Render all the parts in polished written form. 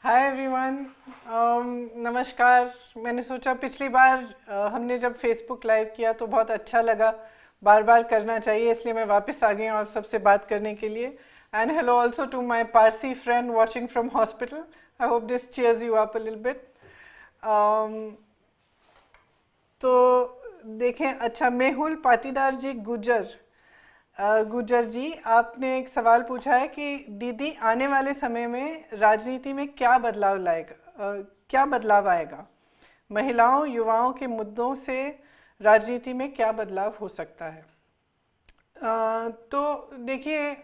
Hi everyone. नमस्कार। मैंने सोचा पिछली बार हमने जब फेसबुक लाइव किया तो बहुत अच्छा लगा। बार बार करना चाहिए, इसलिए मैं वापस आ गई हूँ आप सबसे बात करने के लिए। And hello also to my Parsi friend watching from hospital. I hope this cheers you up a little bit. तो देखें, अच्छा, मेहुल पाटीदार जी गुजर, गुजर जी, आपने एक सवाल पूछा है कि दीदी आने वाले समय में राजनीति में क्या बदलाव लाएगा, क्या बदलाव आएगा, महिलाओं युवाओं के मुद्दों से राजनीति में क्या बदलाव हो सकता है। तो देखिए,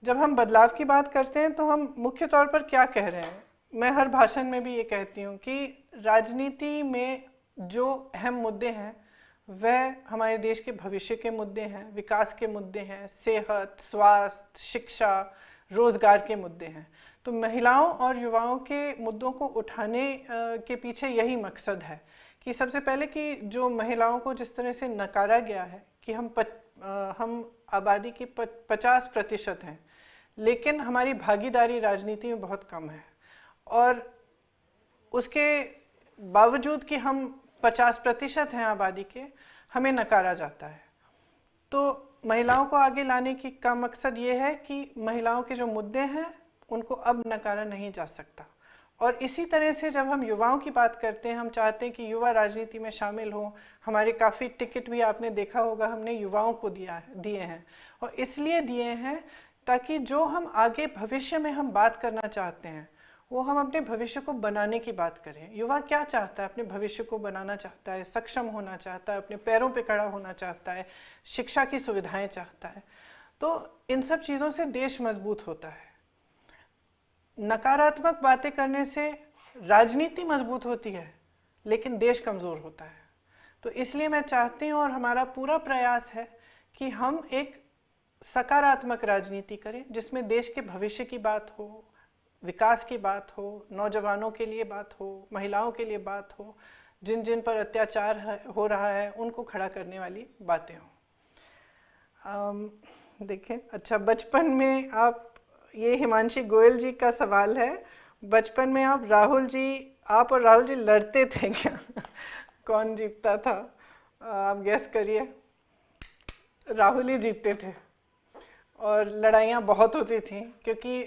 जब हम बदलाव की बात करते हैं तो हम मुख्य तौर पर क्या कह रहे हैं। मैं हर भाषण में भी ये कहती हूँ कि राजनीति में जो अहम मुद्दे हैं वह हमारे देश के भविष्य के मुद्दे हैं, विकास के मुद्दे हैं, सेहत, स्वास्थ्य, शिक्षा, रोजगार के मुद्दे हैं। तो महिलाओं और युवाओं के मुद्दों को उठाने के पीछे यही मकसद है कि सबसे पहले कि जो महिलाओं को जिस तरह से नकारा गया है कि हम आबादी की 50% हैं, लेकिन हमारी भागीदारी राजनीति में बहुत कम है, और उसके बावजूद कि हम 50% हैं आबादी के, हमें नकारा जाता है। तो महिलाओं को आगे लाने की का मकसद ये है कि महिलाओं के जो मुद्दे हैं उनको अब नकारा नहीं जा सकता। और इसी तरह से जब हम युवाओं की बात करते हैं, हम चाहते हैं कि युवा राजनीति में शामिल हों। हमारे काफ़ी टिकट भी आपने देखा होगा हमने युवाओं को दिए हैं, और इसलिए दिए हैं ताकि जो हम आगे भविष्य में हम बात करना चाहते हैं वो हम अपने भविष्य को बनाने की बात करें। युवा क्या चाहता है? अपने भविष्य को बनाना चाहता है, सक्षम होना चाहता है, अपने पैरों पे खड़ा होना चाहता है, शिक्षा की सुविधाएं चाहता है। तो इन सब चीज़ों से देश मजबूत होता है। नकारात्मक बातें करने से राजनीति मजबूत होती है लेकिन देश कमज़ोर होता है। तो इसलिए मैं चाहती हूँ और हमारा पूरा प्रयास है कि हम एक सकारात्मक राजनीति करें जिसमें देश के भविष्य की बात हो, विकास की बात हो, नौजवानों के लिए बात हो, महिलाओं के लिए बात हो, जिन जिन पर अत्याचार हो रहा है उनको खड़ा करने वाली बातें हों। देखें, अच्छा, बचपन में आप, ये हिमांशी गोयल जी का सवाल है, बचपन में आप और राहुल जी लड़ते थे क्या? कौन जीतता था? आप गैस करिए। राहुल ही जीतते थे, और लड़ाइयाँ बहुत होती थी क्योंकि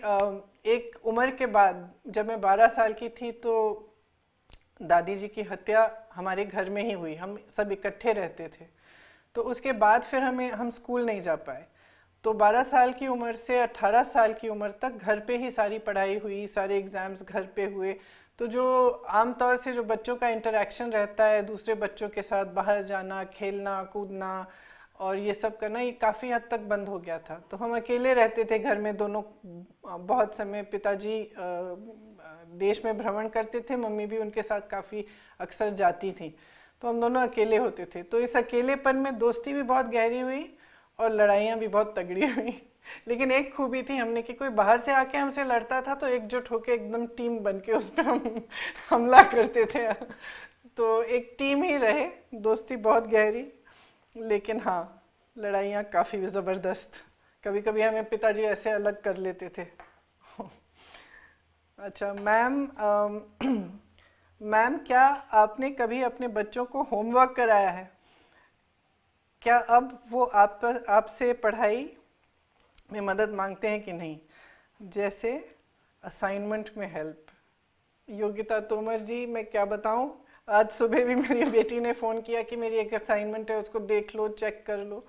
एक उम्र के बाद, जब मैं 12 साल की थी तो दादी जी की हत्या हमारे घर में ही हुई। हम सब इकट्ठे रहते थे, तो उसके बाद फिर हम स्कूल नहीं जा पाए। तो 12 साल की उम्र से 18 साल की उम्र तक घर पे ही सारी पढ़ाई हुई, सारे एग्ज़ाम्स घर पे हुए। तो जो आमतौर से जो बच्चों का इंटरेक्शन रहता है दूसरे बच्चों के साथ, बाहर जाना, खेलना कूदना और ये सब करना, ये काफ़ी हद तक बंद हो गया था। तो हम अकेले रहते थे घर में दोनों। बहुत समय पिताजी देश में भ्रमण करते थे, मम्मी भी उनके साथ काफ़ी अक्सर जाती थी, तो हम दोनों अकेले होते थे। तो इस अकेलेपन में दोस्ती भी बहुत गहरी हुई और लड़ाइयाँ भी बहुत तगड़ी हुई। लेकिन एक खूबी थी हमने कि कोई बाहर से आके हमसे लड़ता था तो एकजुट होके एकदम टीम बन के उस पर हम हमला करते थे। तो एक टीम ही रहे, दोस्ती बहुत गहरी, लेकिन हाँ, लड़ाइयाँ काफ़ी ज़बरदस्त। कभी कभी हमें पिताजी ऐसे अलग कर लेते थे। अच्छा मैम, मैम, क्या आपने कभी अपने बच्चों को होमवर्क कराया है? क्या अब वो आपसे पढ़ाई में मदद मांगते हैं कि नहीं? जैसे असाइनमेंट में हेल्प। योगिता तोमर जी, मैं क्या बताऊं, आज सुबह भी मेरी बेटी ने फ़ोन किया कि मेरी एक असाइनमेंट है, उसको देख लो, चेक कर लो।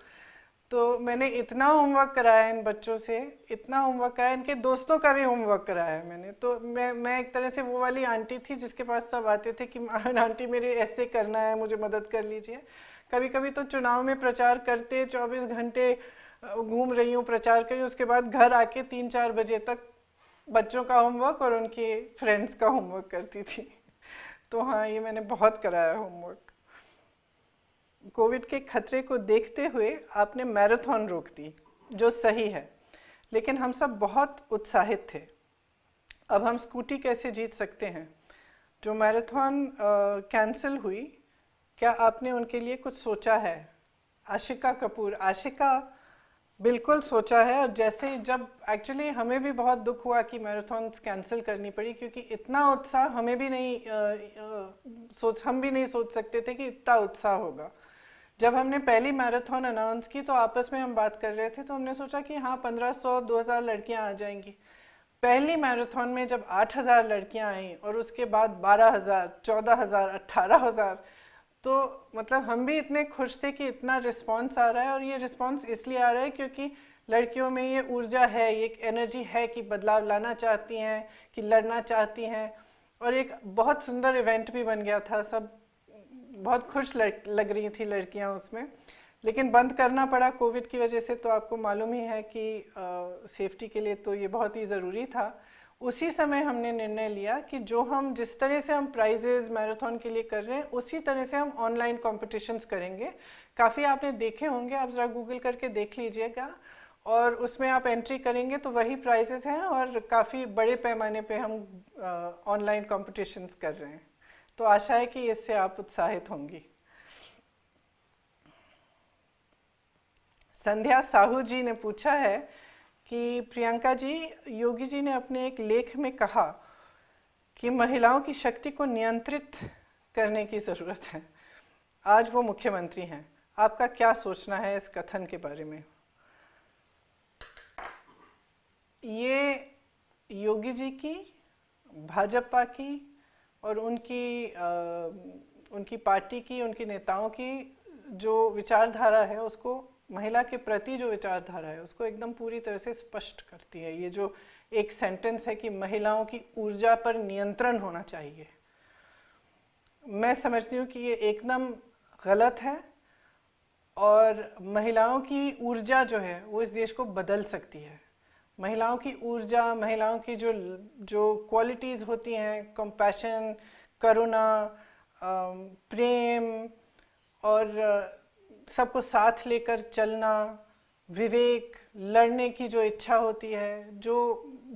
तो मैंने इतना होमवर्क कराया है इन बच्चों से, इतना होमवर्क कराया, इनके दोस्तों का भी होमवर्क कराया है मैंने। तो मैं एक तरह से वो वाली आंटी थी जिसके पास सब आते थे कि आंटी मेरे ऐसे करना है, मुझे मदद कर लीजिए। कभी कभी तो चुनाव में प्रचार करते 24 घंटे घूम रही हूँ, प्रचार करी, उसके बाद घर आके 3-4 बजे तक बच्चों का होमवर्क और उनके फ्रेंड्स का होमवर्क करती थी। तो हाँ, ये मैंने बहुत कराया होमवर्क। कोविड के खतरे को देखते हुए आपने मैराथन रोक दी, जो सही है, लेकिन हम सब बहुत उत्साहित थे। अब हम स्कूटी कैसे जीत सकते हैं? जो मैराथन कैंसिल हुई, क्या आपने उनके लिए कुछ सोचा है? आशिका कपूर, आशिका, बिल्कुल सोचा है। और जैसे जब एक्चुअली हमें भी बहुत दुख हुआ कि मैराथन कैंसिल करनी पड़ी, क्योंकि इतना उत्साह हमें भी नहीं हम भी नहीं सोच सकते थे कि इतना उत्साह होगा। जब हमने पहली मैराथन अनाउंस की तो आपस में हम बात कर रहे थे, तो हमने सोचा कि हाँ 1500 2000 लड़कियां आ जाएंगी। पहली मैराथन में जब 8000 लड़कियां आई और उसके बाद 12000 14000 18000, तो मतलब हम भी इतने खुश थे कि इतना रिस्पांस आ रहा है। और ये रिस्पांस इसलिए आ रहा है क्योंकि लड़कियों में ये ऊर्जा है, ये एक एनर्जी है कि बदलाव लाना चाहती हैं, कि लड़ना चाहती हैं। और एक बहुत सुंदर इवेंट भी बन गया था, सब बहुत खुश लग रही थी लड़कियां उसमें। लेकिन बंद करना पड़ा कोविड की वजह से, तो आपको मालूम ही है कि सेफ्टी के लिए तो ये बहुत ही ज़रूरी था। उसी समय हमने निर्णय लिया कि जो हम जिस तरह से हम प्राइजेज मैराथन के लिए कर रहे हैं, उसी तरह से हम ऑनलाइन कॉम्पिटिशन्स करेंगे। काफ़ी आपने देखे होंगे, आप ज़रा गूगल करके देख लीजिएगा, और उसमें आप एंट्री करेंगे तो वही प्राइजेस हैं, और काफ़ी बड़े पैमाने पे हम ऑनलाइन कॉम्पिटिशन्स कर रहे हैं। तो आशा है कि इससे आप उत्साहित होंगी। संध्या साहू जी ने पूछा है कि प्रियंका जी, योगी जी ने अपने एक लेख में कहा कि महिलाओं की शक्ति को नियंत्रित करने की ज़रूरत है। आज वो मुख्यमंत्री हैं, आपका क्या सोचना है इस कथन के बारे में? ये योगी जी की, भाजपा की और उनकी पार्टी की, उनके नेताओं की जो विचारधारा है, उसको महिला के प्रति जो विचारधारा है उसको एकदम पूरी तरह से स्पष्ट करती है। ये जो एक सेंटेंस है कि महिलाओं की ऊर्जा पर नियंत्रण होना चाहिए, मैं समझती हूँ कि ये एकदम गलत है। और महिलाओं की ऊर्जा जो है वो इस देश को बदल सकती है। महिलाओं की ऊर्जा, महिलाओं की जो जो क्वालिटीज़ होती हैं, कंपैशन, करुणा, प्रेम, और सबको साथ लेकर चलना, विवेक, लड़ने की जो इच्छा होती है, जो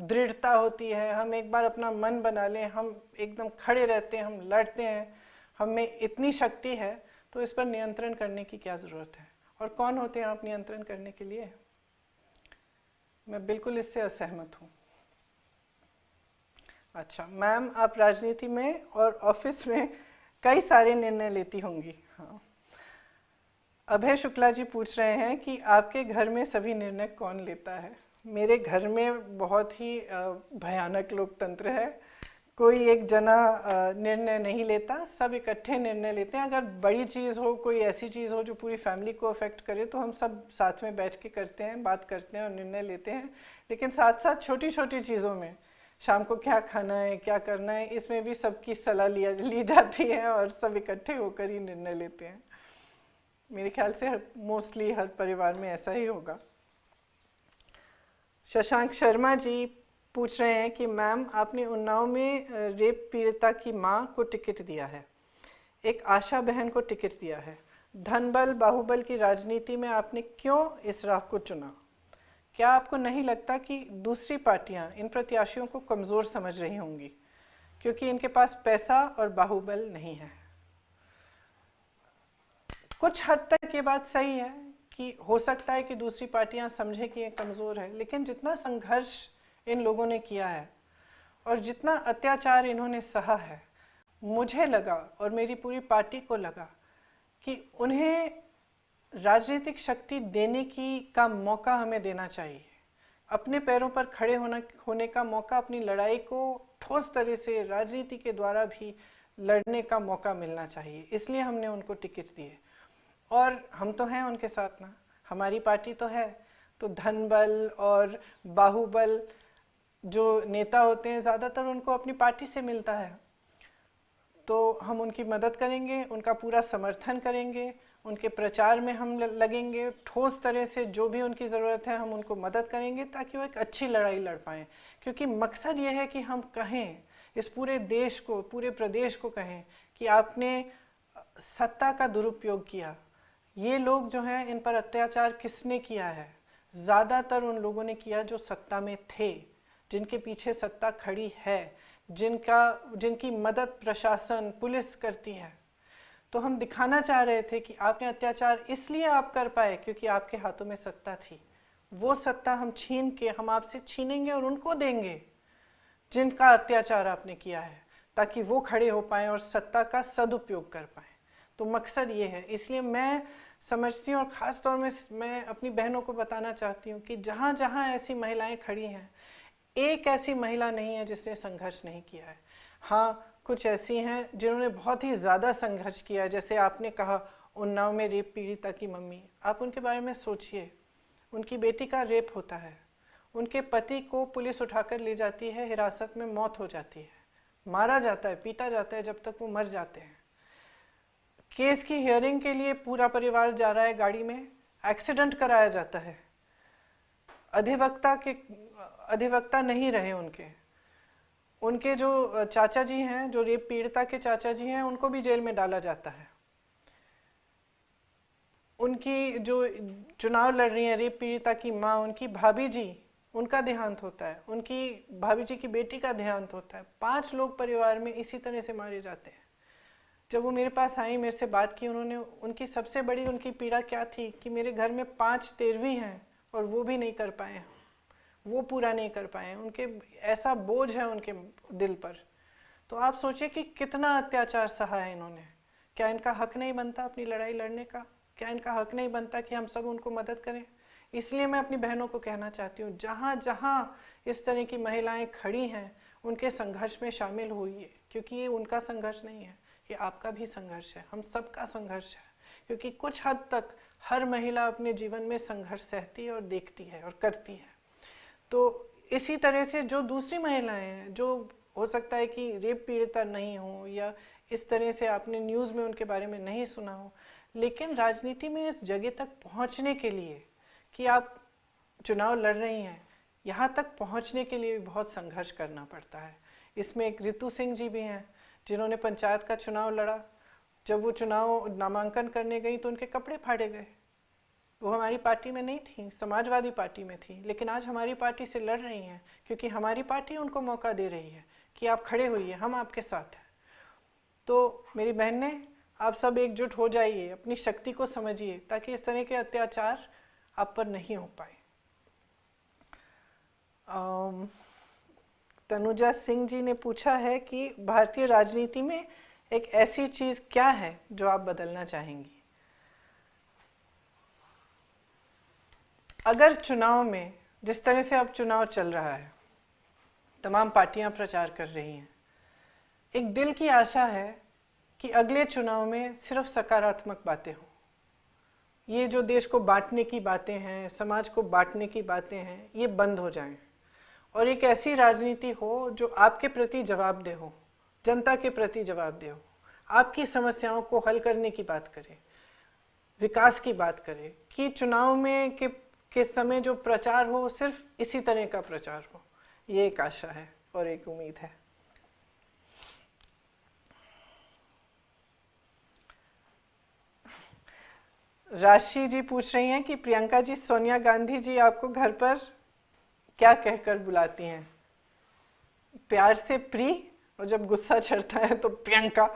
दृढ़ता होती है, हम एक बार अपना मन बना लें, हम एकदम खड़े रहते हैं, हम लड़ते हैं, हम में इतनी शक्ति है। तो इस पर नियंत्रण करने की क्या ज़रूरत है? और कौन होते हैं आप नियंत्रण करने के लिए? मैं बिल्कुल इससे असहमत हूँ। अच्छा मैम, आप राजनीति में और ऑफिस में कई सारे निर्णय लेती होंगी। हाँ, अभय शुक्ला जी पूछ रहे हैं कि आपके घर में सभी निर्णय कौन लेता है? मेरे घर में बहुत ही भयानक लोकतंत्र है। कोई एक जना निर्णय नहीं लेता, सब इकट्ठे निर्णय लेते हैं। अगर बड़ी चीज़ हो, कोई ऐसी चीज़ हो जो पूरी फैमिली को अफेक्ट करे, तो हम सब साथ में बैठ के करते हैं, बात करते हैं और निर्णय लेते हैं। लेकिन साथ साथ छोटी छोटी चीज़ों में, शाम को क्या खाना है, क्या करना है, इसमें भी सबकी सलाह ली जाती है और सब इकट्ठे होकर ही निर्णय लेते हैं। मेरे ख्याल से मोस्टली हर परिवार में ऐसा ही होगा। शशांक शर्मा जी पूछ रहे हैं कि मैम, आपने उन्नाव में रेप पीड़िता की मां को टिकट दिया है, एक आशा बहन को टिकट दिया है, धनबल बाहुबल की राजनीति में आपने क्यों इस राह को चुना? क्या आपको नहीं लगता कि दूसरी पार्टियां इन प्रत्याशियों को कमज़ोर समझ रही होंगी क्योंकि इनके पास पैसा और बाहुबल नहीं है? कुछ हद तक ये बात सही है कि हो सकता है कि दूसरी पार्टियां समझें कि ये कमज़ोर है, लेकिन जितना संघर्ष इन लोगों ने किया है और जितना अत्याचार इन्होंने सहा है, मुझे लगा और मेरी पूरी पार्टी को लगा कि उन्हें राजनीतिक शक्ति देने का मौका हमें देना चाहिए। अपने पैरों पर खड़े होने का मौका, अपनी लड़ाई को ठोस तरह से राजनीति के द्वारा भी लड़ने का मौका मिलना चाहिए। इसलिए हमने उनको टिकट दिए और हम तो हैं उनके साथ ना, हमारी पार्टी तो है। तो धनबल और बाहुबल जो नेता होते हैं, ज़्यादातर उनको अपनी पार्टी से मिलता है, तो हम उनकी मदद करेंगे, उनका पूरा समर्थन करेंगे, उनके प्रचार में हम लगेंगे, ठोस तरह से जो भी उनकी ज़रूरत है हम उनको मदद करेंगे ताकि वो एक अच्छी लड़ाई लड़ पाएँ। क्योंकि मकसद ये है कि हम कहें, इस पूरे देश को, पूरे प्रदेश को कहें कि आपने सत्ता का दुरुपयोग किया। ये लोग जो हैं, इन पर अत्याचार किसने किया है? ज़्यादातर उन लोगों ने किया जो सत्ता में थे, जिनके पीछे सत्ता खड़ी है, जिनकी मदद प्रशासन, पुलिस करती है। तो हम दिखाना चाह रहे थे कि आपने अत्याचार इसलिए आप कर पाए क्योंकि आपके हाथों में सत्ता थी, वो सत्ता हम छीन के हम आपसे छीनेंगे और उनको देंगे जिनका अत्याचार आपने किया है, ताकि वो खड़े हो पाएं और सत्ता का सदुपयोग कर पाएं। तो मकसद ये है। इसलिए मैं समझती हूँ और ख़ास तौर में मैं अपनी बहनों को बताना चाहती हूँ कि जहाँ जहाँ ऐसी महिलाएं खड़ी हैं, एक ऐसी महिला नहीं है जिसने संघर्ष नहीं किया है। हाँ, कुछ ऐसी हैं जिन्होंने बहुत ही ज़्यादा संघर्ष किया है। जैसे आपने कहा उन्नाव में रेप पीड़िता की मम्मी, आप उनके बारे में सोचिए। उनकी बेटी का रेप होता है, उनके पति को पुलिस उठाकर ले जाती है, हिरासत में मौत हो जाती है, मारा जाता है, पीटा जाता है जब तक वो मर जाते हैं। केस की हियरिंग के लिए पूरा परिवार जा रहा है गाड़ी में, एक्सीडेंट कराया जाता है, अधिवक्ता नहीं रहे उनके जो चाचा जी हैं, जो रेप पीड़िता के चाचा जी हैं, उनको भी जेल में डाला जाता है। उनकी जो चुनाव लड़ रही है रेप पीड़िता की माँ, उनकी भाभी जी, उनका देहांत होता है, उनकी भाभी जी की बेटी का देहांत होता है। 5 लोग परिवार में इसी तरह से मारे जाते हैं। जब वो मेरे पास आई, मेरे से बात की, उनकी सबसे बड़ी उनकी पीड़ा क्या थी कि मेरे घर में 5 तेरवी हैं और वो भी नहीं कर पाए, वो पूरा नहीं कर पाए, उनके ऐसा बोझ है उनके दिल पर। तो आप सोचिए कि कितना अत्याचार सहा है इन्होंने। क्या इनका हक नहीं बनता अपनी लड़ाई लड़ने का? क्या इनका हक नहीं बनता कि हम सब उनको मदद करें? इसलिए मैं अपनी बहनों को कहना चाहती हूँ, जहाँ जहाँ इस तरह की महिलाएं खड़ी हैं, उनके संघर्ष में शामिल होइए, क्योंकि ये उनका संघर्ष नहीं है, ये आपका भी संघर्ष है, हम सबका संघर्ष है। क्योंकि कुछ हद तक हर महिला अपने जीवन में संघर्ष सहती है और देखती है और करती है। तो इसी तरह से जो दूसरी महिलाएं हैं, जो हो सकता है कि रेप पीड़िता नहीं हो या इस तरह से आपने न्यूज़ में उनके बारे में नहीं सुना हो, लेकिन राजनीति में इस जगह तक पहुंचने के लिए कि आप चुनाव लड़ रही हैं, यहाँ तक पहुंचने के लिए भी बहुत संघर्ष करना पड़ता है। इसमें एक रितु सिंह जी भी हैं जिन्होंने पंचायत का चुनाव लड़ा। जब वो चुनाव नामांकन करने गई तो उनके कपड़े फाड़े गए। वो हमारी पार्टी में नहीं थी, समाजवादी पार्टी में थी, लेकिन आज हमारी पार्टी से लड़ रही हैं क्योंकि हमारी पार्टी उनको मौका दे रही है कि आप खड़े होइए, हम आपके साथ हैं। तो मेरी बहनें, आप सब एकजुट हो जाइए, अपनी शक्ति को समझिए, ताकि इस तरह के अत्याचार आप पर नहीं हो पाए। तनुजा सिंह जी ने पूछा है कि भारतीय राजनीति में एक ऐसी चीज़ क्या है जो आप बदलना चाहेंगी? अगर चुनाव में जिस तरह से अब चुनाव चल रहा है, तमाम पार्टियां प्रचार कर रही हैं, एक दिल की आशा है कि अगले चुनाव में सिर्फ सकारात्मक बातें हों। ये जो देश को बांटने की बातें हैं, समाज को बांटने की बातें हैं, ये बंद हो जाएं और एक ऐसी राजनीति हो जो आपके प्रति जवाबदेह हो, जनता के प्रति जवाबदेह हो, आपकी समस्याओं को हल करने की बात करे, विकास की बात करे। कि चुनाव में के समय जो प्रचार हो सिर्फ इसी तरह का प्रचार हो। ये एक आशा है और एक उम्मीद है। राशि जी पूछ रही हैं कि प्रियंका जी, सोनिया गांधी जी आपको घर पर क्या कहकर बुलाती हैं? प्यार से प्री, और जब गुस्सा चढ़ता है तो प्रियंका।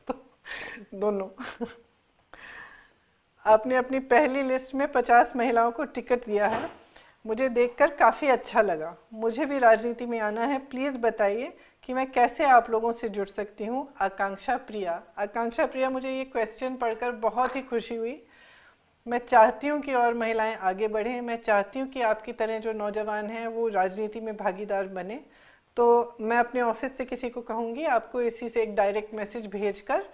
तो दोनों। आपने अपनी पहली लिस्ट में 50 महिलाओं को टिकट दिया है, मुझे देखकर काफ़ी अच्छा लगा। मुझे भी राजनीति में आना है, प्लीज़ बताइए कि मैं कैसे आप लोगों से जुड़ सकती हूँ। आकांक्षा प्रिया। आकांक्षा प्रिया, मुझे ये क्वेश्चन पढ़कर बहुत ही खुशी हुई। मैं चाहती हूँ कि और महिलाएं आगे बढ़ें। मैं चाहती हूँ कि आपकी तरह जो नौजवान हैं वो राजनीति में भागीदार बने। तो मैं अपने ऑफिस से किसी को कहूँगी, आपको इसी से एक डायरेक्ट मैसेज भेजकर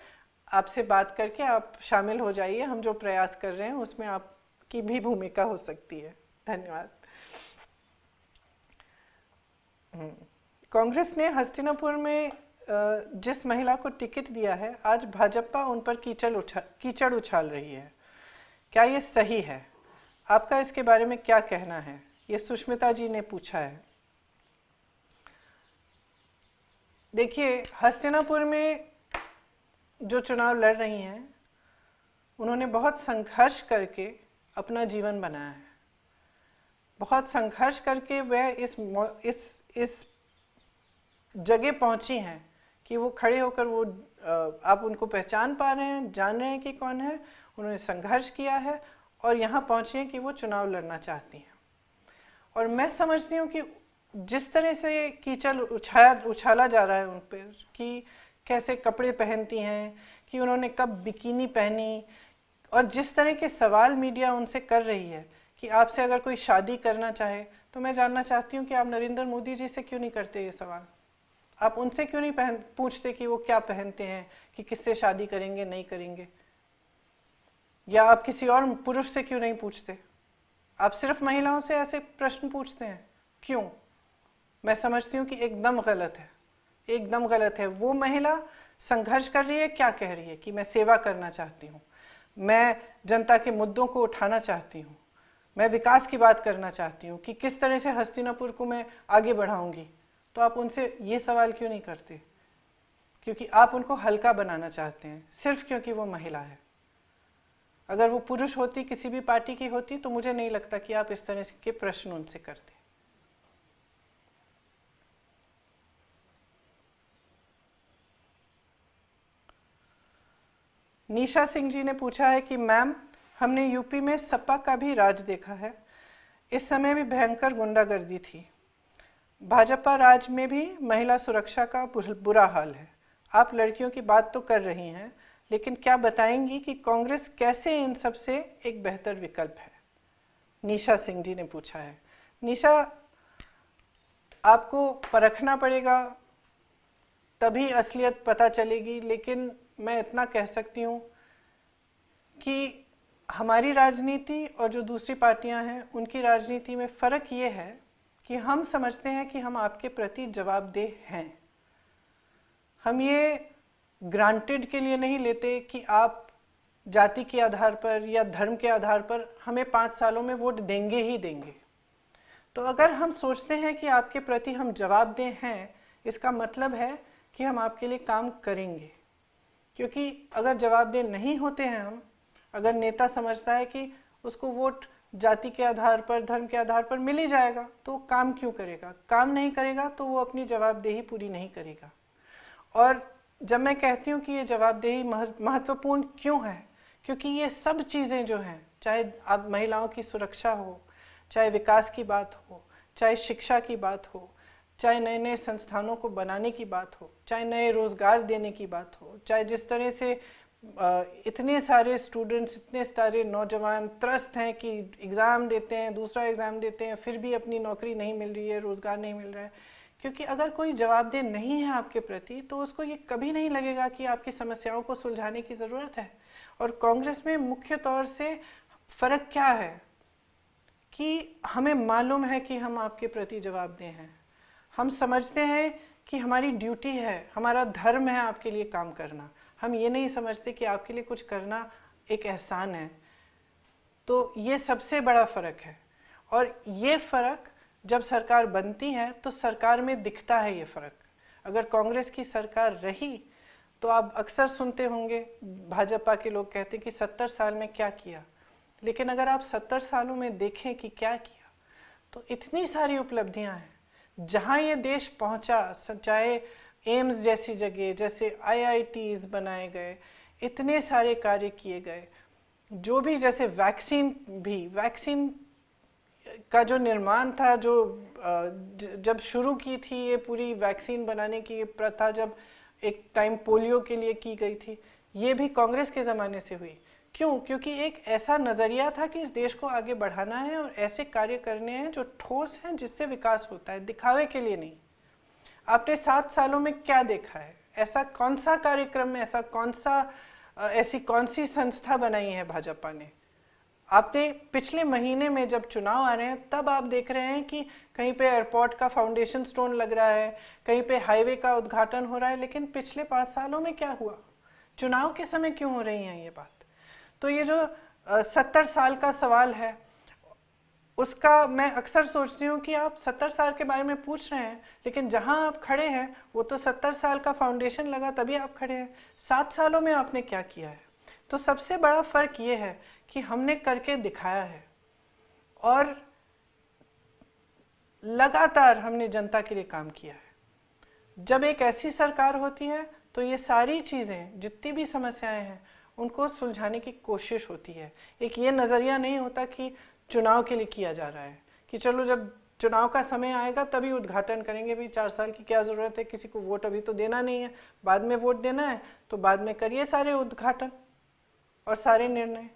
आपसे बात करके आप शामिल हो जाइए। हम जो प्रयास कर रहे हैं उसमें आपकी भी भूमिका हो सकती है। धन्यवाद। कांग्रेस ने हस्तिनापुर में जिस महिला को टिकट दिया है, आज भाजपा उन पर कीचड़ उछाल रही है। क्या ये सही है? आपका इसके बारे में क्या कहना है? ये सुष्मिता जी ने पूछा है। देखिए, हस्तिनापुर में जो चुनाव लड़ रही हैं, उन्होंने बहुत संघर्ष करके अपना जीवन बनाया है। बहुत संघर्ष करके वह इस जगह पहुंची हैं कि वो खड़े होकर वो आप उनको पहचान पा रहे हैं, जान रहे हैं कि कौन है। उन्होंने संघर्ष किया है और यहाँ पहुंची हैं कि वो चुनाव लड़ना चाहती हैं। और मैं समझती हूँ कि जिस तरह से कीचड़ उछाला जा रहा है उन पर, कि कैसे कपड़े पहनती हैं, कि उन्होंने कब बिकिनी पहनी, और जिस तरह के सवाल मीडिया उनसे कर रही है कि आपसे अगर कोई शादी करना चाहे, तो मैं जानना चाहती हूँ कि आप नरेंद्र मोदी जी से क्यों नहीं करते ये सवाल? आप उनसे क्यों नहीं पूछते कि वो क्या पहनते हैं, कि किससे शादी करेंगे नहीं करेंगे? या आप किसी और पुरुष से क्यों नहीं पूछते? आप सिर्फ महिलाओं से ऐसे प्रश्न पूछते हैं, क्यों? मैं समझती हूँ कि एकदम गलत है, एकदम गलत है। वो महिला संघर्ष कर रही है, क्या कह रही है कि मैं सेवा करना चाहती हूँ, मैं जनता के मुद्दों को उठाना चाहती हूँ, मैं विकास की बात करना चाहती हूँ, कि किस तरह से हस्तिनापुर को मैं आगे बढ़ाऊंगी। तो आप उनसे ये सवाल क्यों नहीं करते? क्योंकि आप उनको हल्का बनाना चाहते हैं, सिर्फ क्योंकि वो महिला है। अगर वो पुरुष होती, किसी भी पार्टी की होती, तो मुझे नहीं लगता कि आप इस तरह के प्रश्न उनसे करते। निशा सिंह जी ने पूछा है कि मैम, हमने यूपी में सपा का भी राज देखा है, इस समय भी भयंकर गुंडागर्दी थी। भाजपा राज में भी महिला सुरक्षा का बुरा हाल है। आप लड़कियों की बात तो कर रही हैं, लेकिन क्या बताएंगी कि कांग्रेस कैसे इन सब से एक बेहतर विकल्प है? निशा सिंह जी ने पूछा है। निशा, आपको परखना पड़ेगा, तभी असलियत पता चलेगी, लेकिन मैं इतना कह सकती हूँ कि हमारी राजनीति और जो दूसरी पार्टियां हैं उनकी राजनीति में फ़र्क ये है कि हम समझते हैं कि हम आपके प्रति जवाबदेह हैं। हम ये ग्रांटेड के लिए नहीं लेते कि आप जाति के आधार पर या धर्म के आधार पर हमें 5 सालों में वोट देंगे ही देंगे। तो अगर हम सोचते हैं कि आपके प्रति हम जवाबदेह हैं, इसका मतलब है कि हम आपके लिए काम करेंगे। क्योंकि अगर जवाबदेह नहीं होते हैं हम, अगर नेता समझता है कि उसको वोट जाति के आधार पर, धर्म के आधार पर मिल ही जाएगा, तो वो काम क्यों करेगा? काम नहीं करेगा तो वो अपनी जवाबदेही पूरी नहीं करेगा। और जब मैं कहती हूँ कि ये जवाबदेही महत्वपूर्ण क्यों है, क्योंकि ये सब चीज़ें जो हैं, चाहे अब महिलाओं की सुरक्षा हो, चाहे विकास की बात हो, चाहे शिक्षा की बात हो, चाहे नए नए संस्थानों को बनाने की बात हो, चाहे नए रोज़गार देने की बात हो, चाहे जिस तरह से इतने सारे स्टूडेंट्स, इतने सारे नौजवान त्रस्त हैं कि एग्ज़ाम देते हैं, दूसरा एग्ज़ाम देते हैं, फिर भी अपनी नौकरी नहीं मिल रही है, रोज़गार नहीं मिल रहा है। क्योंकि अगर कोई जवाबदेह नहीं है आपके प्रति, तो उसको ये कभी नहीं लगेगा कि आपकी समस्याओं को सुलझाने की ज़रूरत है। और कांग्रेस में मुख्य तौर से फ़र्क क्या है कि हमें मालूम है कि हम आपके प्रति जवाबदेह हैं। हम समझते हैं कि हमारी ड्यूटी है, हमारा धर्म है आपके लिए काम करना। हम ये नहीं समझते कि आपके लिए कुछ करना एक एहसान है। तो ये सबसे बड़ा फ़र्क है। और ये फ़र्क जब सरकार बनती है तो सरकार में दिखता है ये फ़र्क। अगर कांग्रेस की सरकार रही तो आप अक्सर सुनते होंगे भाजपा के लोग कहते कि 70 साल में क्या किया। लेकिन अगर आप 70 सालों में देखें कि क्या किया, तो इतनी सारी उपलब्धियां हैं। जहां ये देश पहुंचा, चाहे एम्स जैसी जगह, जैसे आईआईटीज बनाए गए, इतने सारे कार्य किए गए, जो भी, जैसे वैक्सीन का जो निर्माण था, जो जब शुरू की थी ये पूरी वैक्सीन बनाने की प्रथा, जब एक टाइम पोलियो के लिए की गई थी, ये भी कांग्रेस के ज़माने से हुई। क्यों? क्योंकि एक ऐसा नज़रिया था कि इस देश को आगे बढ़ाना है और ऐसे कार्य करने हैं जो ठोस हैं, जिससे विकास होता है, दिखावे के लिए नहीं। आपने 7 सालों में क्या देखा है? ऐसा कौन सा कार्यक्रम में, ऐसी कौन सी संस्था बनाई है भाजपा ने? आपने पिछले महीने में जब चुनाव आ रहे हैं, तब आप देख रहे हैं कि कहीं पे एयरपोर्ट का फाउंडेशन स्टोन लग रहा है, कहीं पे हाईवे का उद्घाटन हो रहा है, लेकिन पिछले 5 सालों में क्या हुआ? चुनाव के समय क्यों हो रही है ये बात? तो ये जो 70 साल का सवाल है, उसका मैं अक्सर सोचती हूँ कि आप 70 साल के बारे में पूछ रहे हैं, लेकिन जहाँ आप खड़े हैं वो तो 70 साल का फाउंडेशन लगा तभी आप खड़े हैं। 7 सालों में आपने क्या किया है? तो सबसे बड़ा फ़र्क ये है कि हमने करके दिखाया है और लगातार हमने जनता के लिए काम किया है। जब एक ऐसी सरकार होती है तो ये सारी चीज़ें, जितनी भी समस्याएं हैं, उनको सुलझाने की कोशिश होती है। एक ये नज़रिया नहीं होता कि चुनाव के लिए किया जा रहा है, कि चलो जब चुनाव का समय आएगा तभी उद्घाटन करेंगे, भी 4 साल की क्या ज़रूरत है, किसी को वोट अभी तो देना नहीं है, बाद में वोट देना है तो बाद में करिए सारे उद्घाटन और सारे निर्णय।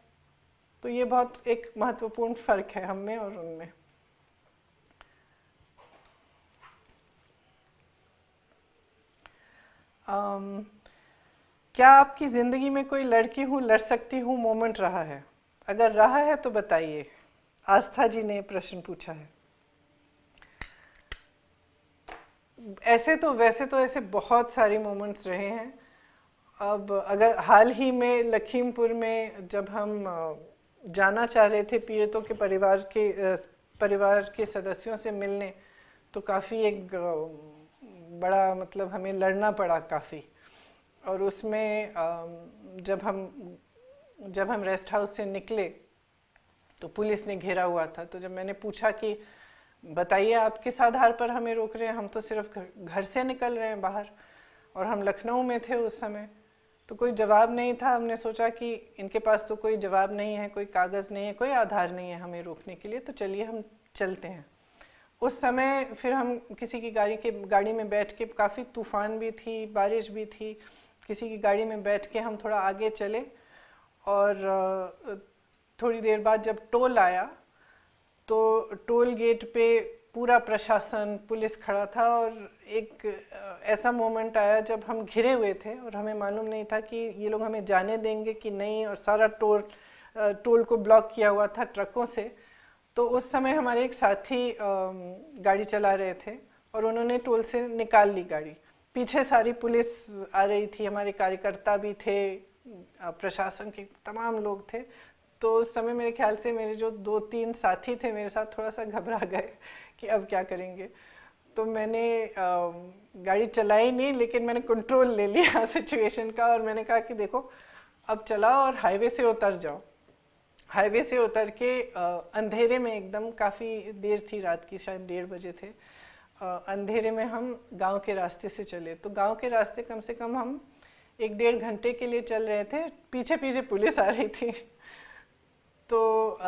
तो ये बहुत एक महत्वपूर्ण फर्क है हम में और उनमें। क्या आपकी ज़िंदगी में कोई लड़की हूँ लड़ सकती हूँ मोमेंट रहा है? अगर रहा है तो बताइए। आस्था जी ने प्रश्न पूछा है। वैसे तो ऐसे बहुत सारे मोमेंट्स रहे हैं। अब अगर हाल ही में लखीमपुर में जब हम जाना चाह रहे थे पीड़ितों के परिवार के सदस्यों से मिलने, तो काफ़ी एक बड़ा मतलब हमें लड़ना पड़ा काफ़ी। और उसमें जब हम रेस्ट हाउस से निकले तो पुलिस ने घेरा हुआ था। तो जब मैंने पूछा कि बताइए आप किस आधार पर हमें रोक रहे हैं, हम तो सिर्फ घर से निकल रहे हैं बाहर, और हम लखनऊ में थे उस समय, तो कोई जवाब नहीं था। हमने सोचा कि इनके पास तो कोई जवाब नहीं है, कोई कागज़ नहीं है, कोई आधार नहीं है हमें रोकने के लिए, तो चलिए हम चलते हैं। उस समय फिर हम किसी की गाड़ी में बैठ के, काफ़ी तूफान भी थी, बारिश भी थी, किसी की गाड़ी में बैठ के हम थोड़ा आगे चले। और थोड़ी देर बाद जब टोल आया तो टोल गेट पे पूरा प्रशासन पुलिस खड़ा था, और एक ऐसा मोमेंट आया जब हम घिरे हुए थे और हमें मालूम नहीं था कि ये लोग हमें जाने देंगे कि नहीं, और सारा टोल को ब्लॉक किया हुआ था ट्रकों से। तो उस समय हमारे एक साथी गाड़ी चला रहे थे और उन्होंने टोल से निकाल ली गाड़ी। पीछे सारी पुलिस आ रही थी, हमारे कार्यकर्ता भी थे, प्रशासन के तमाम लोग थे। तो उस समय मेरे ख्याल से मेरे जो 2-3 साथी थे मेरे साथ थोड़ा सा घबरा गए कि अब क्या करेंगे। तो मैंने गाड़ी चलाई नहीं, लेकिन मैंने कंट्रोल ले लिया सिचुएशन का, और मैंने कहा कि देखो अब चलाओ और हाईवे से उतर जाओ। हाईवे से उतर के अंधेरे में, एकदम काफ़ी देर थी रात की, शायद 1:30 बजे थे, अंधेरे में हम गांव के रास्ते से चले। तो गांव के रास्ते कम से कम हम 1-1.5 घंटे के लिए चल रहे थे, पीछे पीछे पुलिस आ रही थी। तो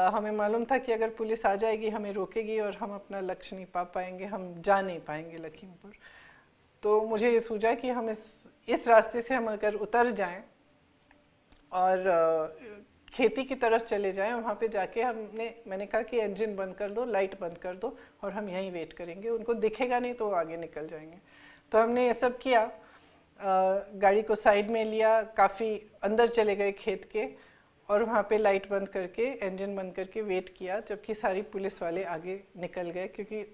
हमें मालूम था कि अगर पुलिस आ जाएगी हमें रोकेगी और हम अपना लक्ष्य नहीं पा पाएंगे, हम जा नहीं पाएंगे लखीमपुर। तो मुझे ये सूझा कि हम इस रास्ते से हम अगर उतर जाएं और खेती की तरफ चले जाएं, वहाँ पे जाके मैंने कहा कि इंजन बंद कर दो, लाइट बंद कर दो, और हम यहीं वेट करेंगे, उनको दिखेगा नहीं तो वो आगे निकल जाएंगे। तो हमने ये सब किया, गाड़ी को साइड में लिया, काफ़ी अंदर चले गए खेत के, और वहाँ पे लाइट बंद करके, इंजन बंद करके वेट किया, जबकि सारी पुलिस वाले आगे निकल गए क्योंकि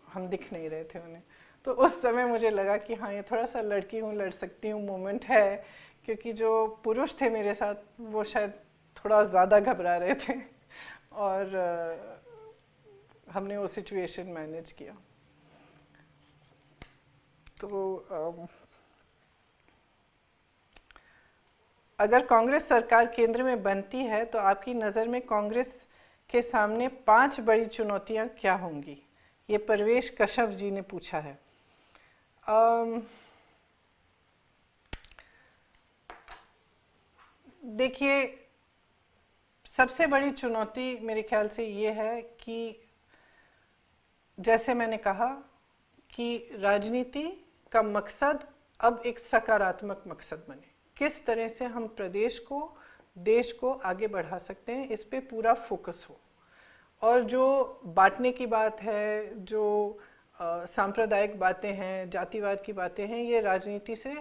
हम दिख नहीं रहे थे उन्हें। तो उस समय मुझे लगा कि हाँ, ये थोड़ा सा लड़की हूँ लड़ सकती हूँ मोमेंट है, क्योंकि जो पुरुष थे मेरे साथ वो शायद थोड़ा ज़्यादा घबरा रहे थे, और हमने वो सिचुएशन मैनेज किया। तो अगर कांग्रेस सरकार केंद्र में बनती है तो आपकी नज़र में कांग्रेस के सामने 5 बड़ी चुनौतियां क्या होंगी? ये परवेश कश्यप जी ने पूछा है। देखिए, सबसे बड़ी चुनौती मेरे ख्याल से ये है कि जैसे मैंने कहा कि राजनीति का मकसद अब एक सकारात्मक मकसद बने। किस तरह से हम प्रदेश को, देश को आगे बढ़ा सकते हैं, इस पे पूरा फोकस हो। और जो बांटने की बात है, जो सांप्रदायिक बातें हैं, जातिवाद की बातें हैं, ये राजनीति से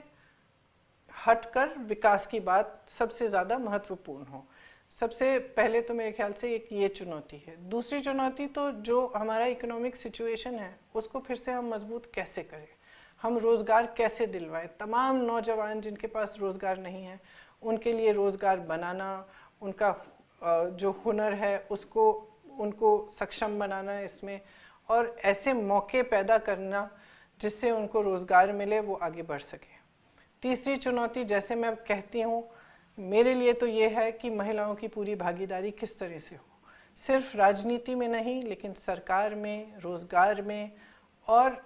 हटकर विकास की बात सबसे ज़्यादा महत्वपूर्ण हो। सबसे पहले तो मेरे ख्याल से एक ये चुनौती है। दूसरी चुनौती तो जो हमारा इकोनॉमिक सिचुएशन है उसको फिर से हम मजबूत कैसे करें, हम रोज़गार कैसे दिलवाएं। तमाम नौजवान जिनके पास रोज़गार नहीं है उनके लिए रोज़गार बनाना, उनका जो हुनर है उसको उनको सक्षम बनाना इसमें, और ऐसे मौके पैदा करना जिससे उनको रोज़गार मिले, वो आगे बढ़ सके। तीसरी चुनौती, जैसे मैं कहती हूँ, मेरे लिए तो ये है कि महिलाओं की पूरी भागीदारी किस तरह से हो, सिर्फ राजनीति में नहीं लेकिन सरकार में, रोज़गार में, और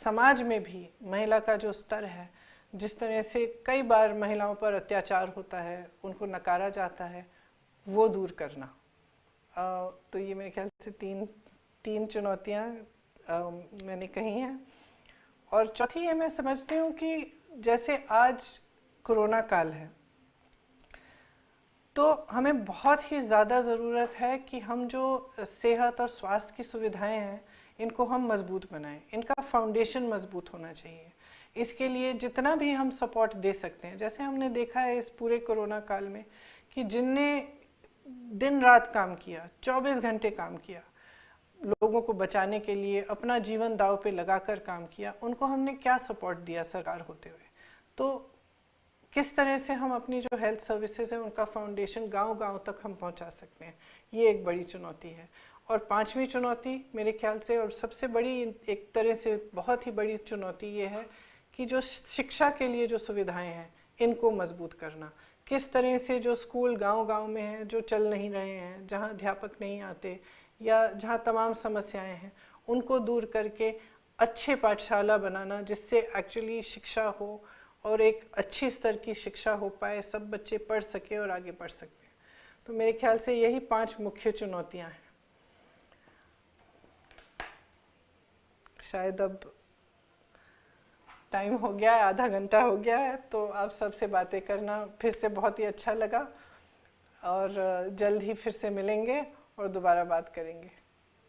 समाज में भी महिला का जो स्तर है, जिस तरह से कई बार महिलाओं पर अत्याचार होता है, उनको नकारा जाता है, वो दूर करना। तो ये मेरे ख्याल से तीन चुनौतियाँ मैंने कही हैं। और चौथी ये मैं समझती हूँ कि जैसे आज कोरोना काल है, तो हमें बहुत ही ज़्यादा ज़रूरत है कि हम जो सेहत और स्वास्थ्य की सुविधाएं हैं इनको हम मजबूत बनाएं, इनका फाउंडेशन मजबूत होना चाहिए। इसके लिए जितना भी हम सपोर्ट दे सकते हैं, जैसे हमने देखा है इस पूरे कोरोना काल में कि जिनने दिन रात काम किया, 24 घंटे काम किया, लोगों को बचाने के लिए अपना जीवन दांव पे लगाकर काम किया, उनको हमने क्या सपोर्ट दिया सरकार होते हुए। तो किस तरह से हम अपनी जो हेल्थ सर्विसेज है उनका फाउंडेशन गांव-गांव तक हम पहुंचा सकते हैं, ये एक बड़ी चुनौती है। और पांचवी चुनौती मेरे ख्याल से, और सबसे बड़ी, एक तरह से बहुत ही बड़ी चुनौती ये है कि जो शिक्षा के लिए जो सुविधाएं हैं इनको मजबूत करना। किस तरह से जो स्कूल गांव-गांव में हैं, जो चल नहीं रहे हैं, जहां अध्यापक नहीं आते या जहां तमाम समस्याएं हैं, उनको दूर करके अच्छे पाठशाला बनाना जिससे एक्चुअली शिक्षा हो और एक अच्छी स्तर की शिक्षा हो पाए, सब बच्चे पढ़ सके और आगे बढ़ सकते हैं। तो मेरे ख्याल से यही 5 मुख्य चुनौतियां हैं। शायद अब टाइम हो गया है, आधा घंटा हो गया है, तो आप सबसे बातें करना फिर से बहुत ही अच्छा लगा, और जल्द ही फिर से मिलेंगे और दोबारा बात करेंगे।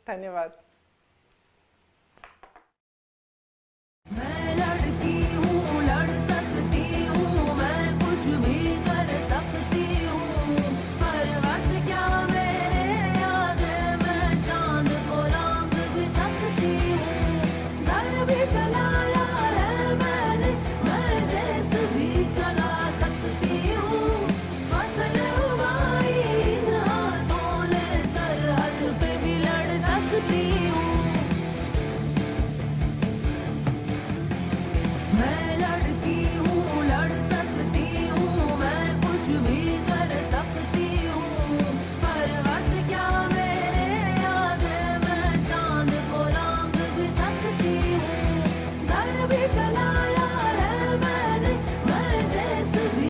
धन्यवाद।